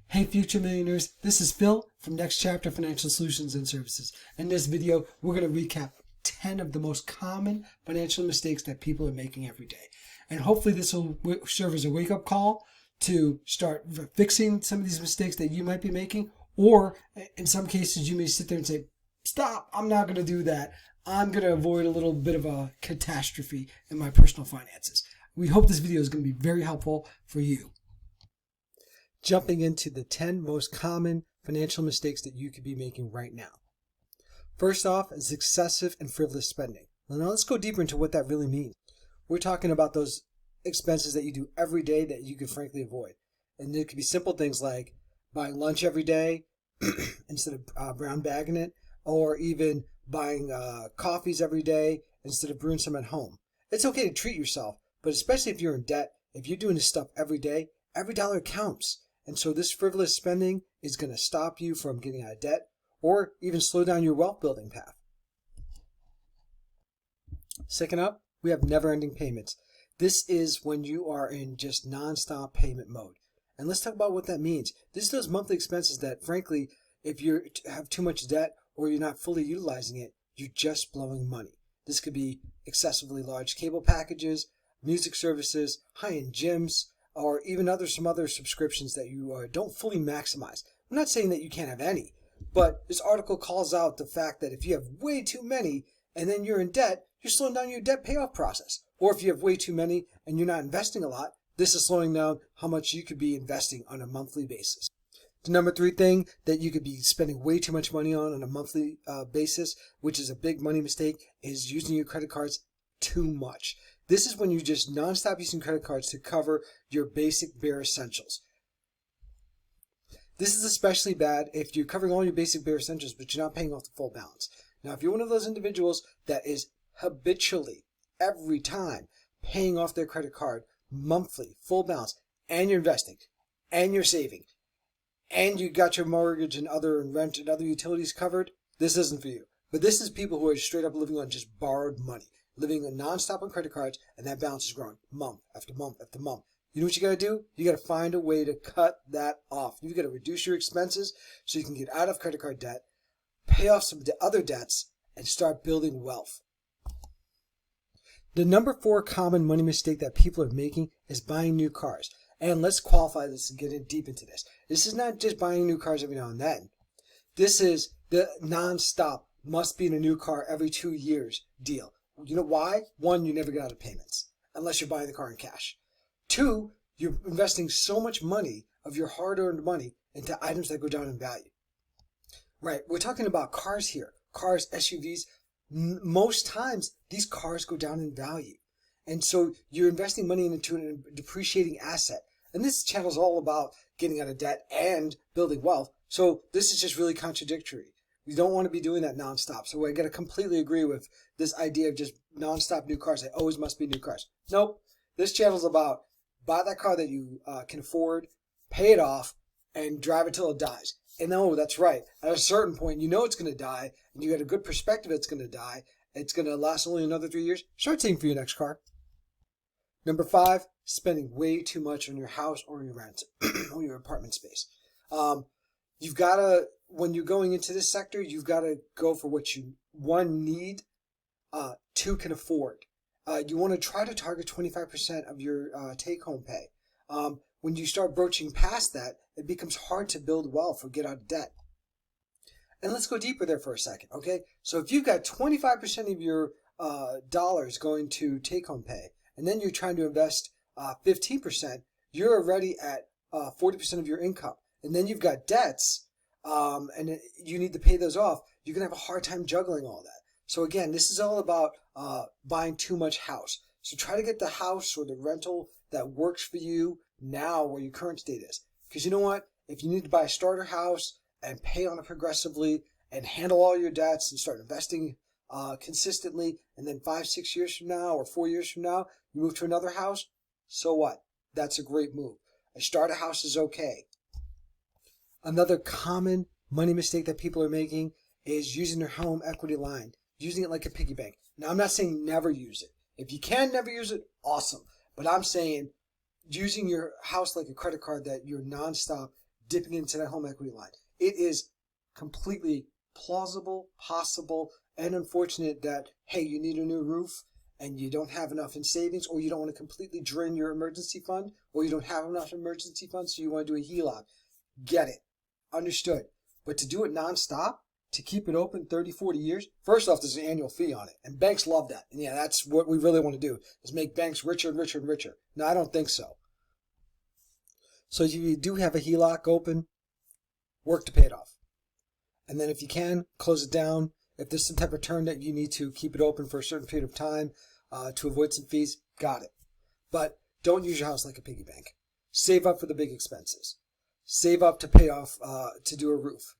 Hey future millionaires, this is Phil from Next Chapter Financial Solutions and Services. In this video, we're going to recap 10 of the most common financial mistakes that people are making every day. And hopefully this will serve as a wake-up call to start fixing some of these mistakes that you might be making. Or in some cases, you may sit there and say, stop, I'm not going to do that. I'm going to avoid a little bit of a catastrophe in my personal finances. We hope this video is going to be very helpful for you. Jumping into the 10 most common financial mistakes that you could be making right now. First off is excessive and frivolous spending. Now let's go deeper into what that really means. We're talking about those expenses that you do every day that you could frankly avoid. And it could be simple things like buying lunch every day instead of brown bagging it, or even buying coffees every day instead of brewing some at home. It's okay to treat yourself, but especially if you're in debt, if you're doing this stuff every day, every dollar counts. And so this frivolous spending is going to stop you from getting out of debt or even slow down your wealth building path. Second up, we have never-ending payments. This is when you are in just non-stop payment mode. And let's talk about what that means. This is those monthly expenses that, frankly, if you have too much debt or you're not fully utilizing it, you're just blowing money. This could be excessively large cable packages, music services, high-end gyms, or even some other subscriptions that you don't fully maximize. I'm not saying that you can't have any, but this article calls out the fact that if you have way too many and then you're in debt, you're slowing down your debt payoff process. Or if you have way too many and you're not investing a lot, this is slowing down how much you could be investing on a monthly basis. The number 3 thing that you could be spending way too much money on a monthly basis, which is a big money mistake, is using your credit cards too much. This is when you just nonstop using credit cards to cover your basic bare essentials. This is especially bad if you're covering all your basic bare essentials, but you're not paying off the full balance. Now, if you're one of those individuals that is habitually, every time, paying off their credit card monthly, full balance, and you're investing, and you're saving, and you got your mortgage and rent and other utilities covered, this isn't for you. But this is people who are straight up living on just borrowed money, living non-stop on credit cards, and that balance is growing month after month after month. You know what you got to do? You got to find a way to cut that off. You got to reduce your expenses so you can get out of credit card debt, pay off some other debts, and start building wealth. The number 4 common money mistake that people are making is buying new cars. And let's qualify this and get in deep into this. This is not just buying new cars every now and then. This is the non-stop, must be in a new car every 2 years deal. You know why? 1, you never get out of payments unless you're buying the car in cash. 2, you're investing so much money of your hard-earned money into items that go down in value. Right, we're talking about cars here. Cars, SUVs. Most times, these cars go down in value. And so you're investing money into a depreciating asset. And this channel is all about getting out of debt and building wealth. So this is just really contradictory. We don't want to be doing that nonstop. So I got to completely agree with this idea of just nonstop new cars. They always must be new cars. Nope. This channel is about buy that car that you can afford, pay it off, and drive it till it dies. And no, that's right. At a certain point, you know it's going to die, and you got a good perspective it's going to die. It's going to last only another 3 years. Start saving for your next car. Number 5, spending way too much on your house or your rent or your apartment space. You've got to, when you're going into this sector, you've got to go for what you, 1, need, 2, can afford. You want to try to target 25% of your take-home pay. When you start broaching past that, it becomes hard to build wealth or get out of debt. And let's go deeper there for a second, okay? So if you've got 25% of your dollars going to take-home pay, and then you're trying to invest 15%, you're already at 40% of your income. And then you've got debts, and you need to pay those off. You're going to have a hard time juggling all that. So again, this is all about buying too much house. So try to get the house or the rental that works for you now where your current state is. Because you know what? If you need to buy a starter house and pay on it progressively and handle all your debts and start investing consistently, and then 5-6 years from now or 4 years from now, you move to another house, so what? That's a great move. A starter house is okay. Another common money mistake that people are making is using their home equity line, using it like a piggy bank. Now, I'm not saying never use it. If you can never use it, awesome. But I'm saying using your house like a credit card that you're nonstop dipping into that home equity line. It is completely plausible, possible, and unfortunate that, hey, you need a new roof and you don't have enough in savings, or you don't want to completely drain your emergency fund, or you don't have enough emergency funds, so you want to do a HELOC. Get it. Understood. But to do it nonstop, to keep it open 30, 40 years, first off, there's an annual fee on it. And banks love that. And yeah, that's what we really want to do, is make banks richer and richer and richer. No, I don't think so. So if you do have a HELOC open, work to pay it off. And then if you can, close it down. If there's some type of term that you need to keep it open for a certain period of time to avoid some fees, got it. But don't use your house like a piggy bank. Save up for the big expenses. Save up to pay off, to do a roof,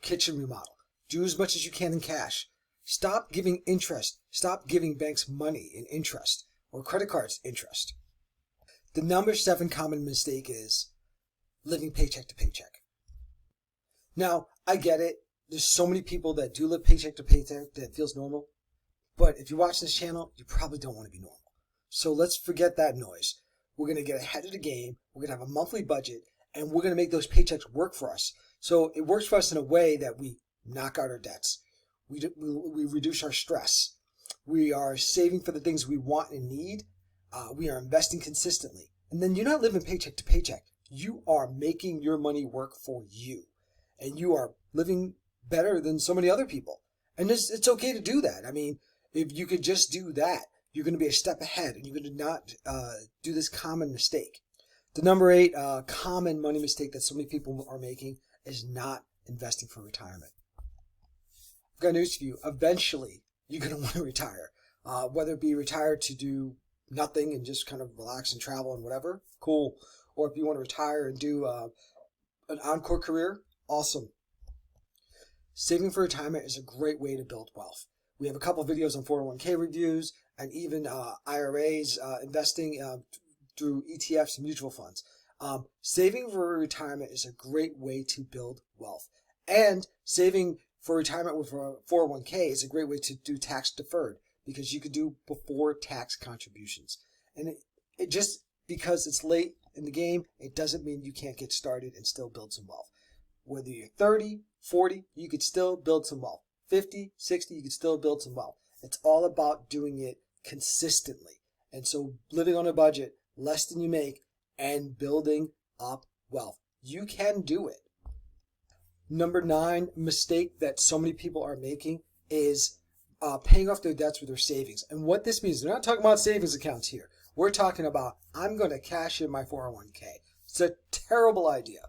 kitchen remodel. Do as much as you can in cash. Stop giving interest. Stop giving banks money in interest, or credit cards interest. The number 7 common mistake is living paycheck to paycheck. Now, I get it. There's so many people that do live paycheck to paycheck that feels normal. But if you're watching this channel, you probably don't want to be normal. So let's forget that noise. We're going to get ahead of the game. We're going to have a monthly budget, and we're going to make those paychecks work for us. So it works for us in a way that we knock out our debts. We reduce our stress. We are saving for the things we want and need. We are investing consistently. And then you're not living paycheck to paycheck. You are making your money work for you. And you are living better than so many other people. And it's okay to do that. I mean, if you could just do that, you're going to be a step ahead, and you're going to not do this common mistake. The number 8 common money mistake that so many people are making is not investing for retirement. I've got news for you. Eventually, you're going to want to retire. Whether it be retired to do nothing and just kind of relax and travel and whatever, cool. Or if you want to retire and do an encore career, awesome. Saving for retirement is a great way to build wealth. We have a couple of videos on 401k reviews and even IRAs, investing through ETFs and mutual funds. Saving for retirement is a great way to build wealth. And saving for retirement with a 401k is a great way to do tax deferred, because you could do before tax contributions. And it just because it's late in the game, it doesn't mean you can't get started and still build some wealth. Whether you're 30, 40, you could still build some wealth. 50, 60, you could still build some wealth. It's all about doing it consistently. And so living on a budget, less than you make, and building up wealth. You can do it. Number 9 mistake that so many people are making is paying off their debts with their savings. And what this means, they're not talking about savings accounts here. We're talking about, I'm going to cash in my 401k. It's a terrible idea.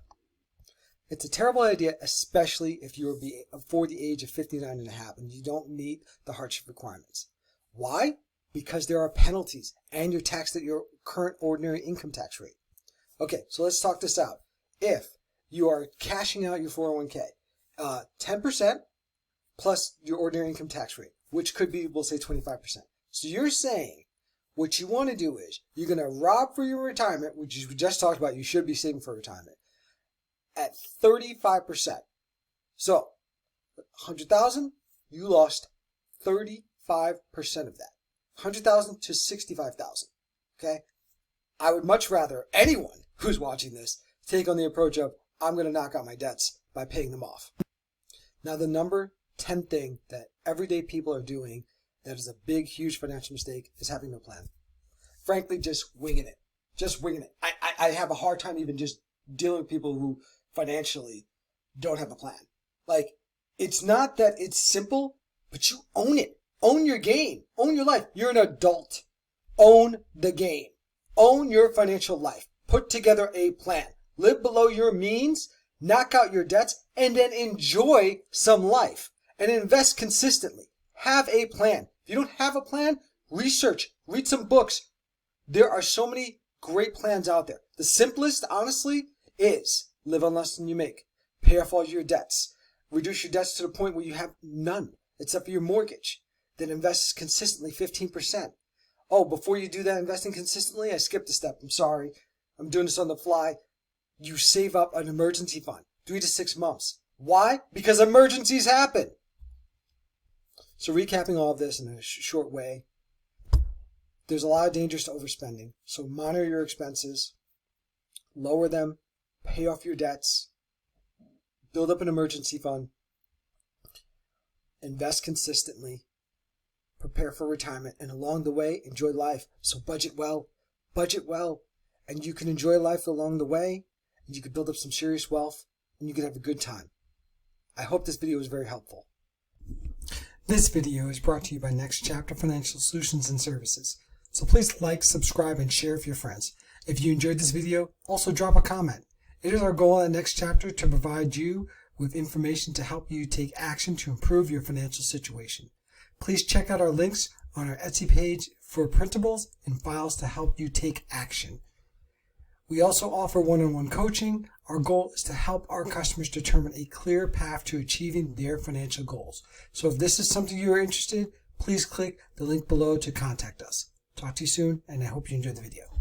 It's a terrible idea, especially if you are before the age of 59 and a half and you don't meet the hardship requirements. Why? Because there are penalties and you're taxed at your current ordinary income tax rate. Okay, so let's talk this out. If you are cashing out your 401k, 10% plus your ordinary income tax rate, which could be, we'll say 25%. So you're saying what you want to do is you're going to rob for your retirement, which we just talked about, you should be saving for retirement, at 35%. So 100,000, you lost 35% of that. 100,000 to 65,000. Okay? I would much rather anyone who's watching this take on the approach of, I'm going to knock out my debts by paying them off. Now, the number 10 thing that everyday people are doing that is a big, huge financial mistake is having no plan. Frankly, just winging it. Just winging it. I have a hard time even just dealing with people who financially don't have a plan. Like, it's not that it's simple, but you own it. Own your game. Own your life. You're an adult. Own the game. Own your financial life. Put together a plan. Live below your means, knock out your debts, and then enjoy some life. And invest consistently. Have a plan. If you don't have a plan, research. Read some books. There are so many great plans out there. The simplest, honestly, is live on less than you make. Pay off all your debts. Reduce your debts to the point where you have none, except for your mortgage. Then invest consistently 15%. Oh, before you do that investing consistently, I skipped a step. I'm sorry. I'm doing this on the fly. You save up an emergency fund, 3 to 6 months. Why? Because emergencies happen. So recapping all of this in a short way, there's a lot of dangers to overspending. So monitor your expenses, lower them, pay off your debts, build up an emergency fund, invest consistently, prepare for retirement, and along the way, enjoy life. So budget well, and you can enjoy life along the way, and you can build up some serious wealth, and you can have a good time. I hope this video was very helpful. This video is brought to you by Next Chapter Financial Solutions and Services. So please like, subscribe, and share with your friends. If you enjoyed this video, also drop a comment. It is our goal at Next Chapter to provide you with information to help you take action to improve your financial situation. Please check out our links on our Etsy page for printables and files to help you take action. We also offer one-on-one coaching. Our goal is to help our customers determine a clear path to achieving their financial goals. So if this is something you are interested in, please click the link below to contact us. Talk to you soon, and I hope you enjoyed the video.